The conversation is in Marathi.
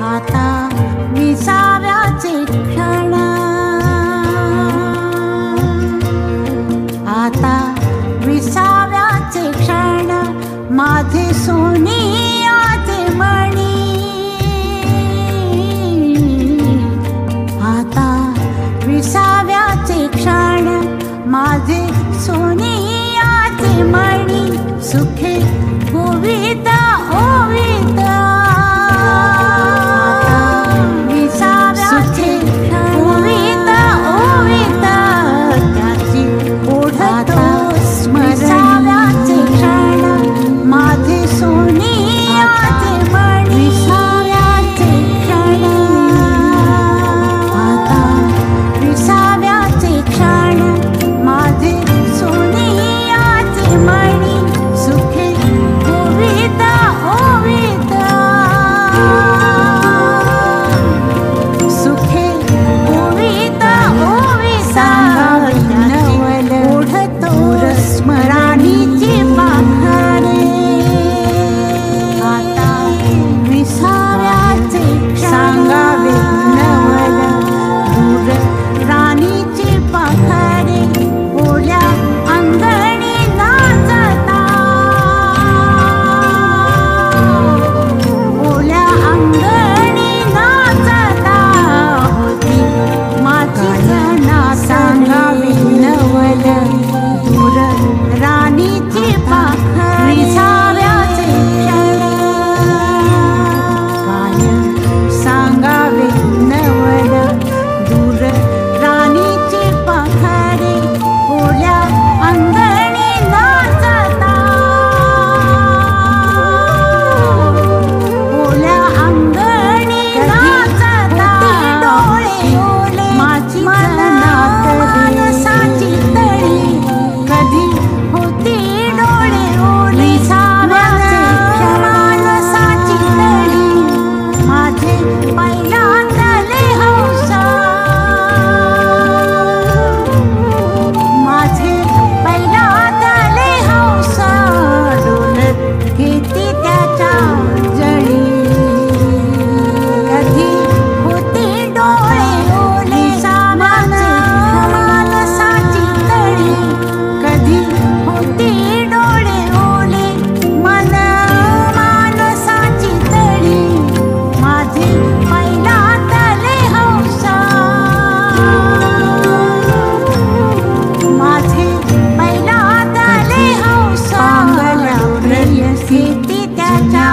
आता विसाव्याचे क्षण, आता विसाव्याचे क्षण, माझे सोनियाचे मणी. आता विसाव्याचे क्षण, माझे सोनियाचे मणी. सुखे गोविता ओविता, विसाव्याचे गोविता ओविता, त्याची ओढतो विसाव्याचे क्षण, माझे सोनियाचे मणी. विसाव्याचे क्षण, आता विसाव्याचे क्षण, माझे सोनियाचे मणी. सुखे गोविता ओविता, सुखे गोविता ओविता, नवल ओढतो स्मरणीची पाखरे. आता विसाव्याचे सांगावे नवल दूर राणीची पाखरे. ओल्या अंगणी नाचता, ओल्या अंगणी नाचता होती माझी जना. सांगावे नवल दूर राणीची पाखरे. विसाव्याचे क्षण, काय सांगावे नवल दूर राणीची पाखरे. ओल्या अंगणी नाचता, ओल्या अंगणी नाचता डोळे ओले माझी मनसाची तळी. कधी होती डोळे ओले विसाव्याचे मनसाची तळी. माझे पहिल्यांदाले हौसा, माझे पहिल्यांदाले हौसा, डोलत घेती त्याच्या जळी. कधी होती डोळे ओले मनसाची तळी. कधी होती डोळे ओले मानसाची तळी. माझे पहिल्यांदाले हौसा, माझे पहिल्यांदाले हौसा, घेती त्याच्या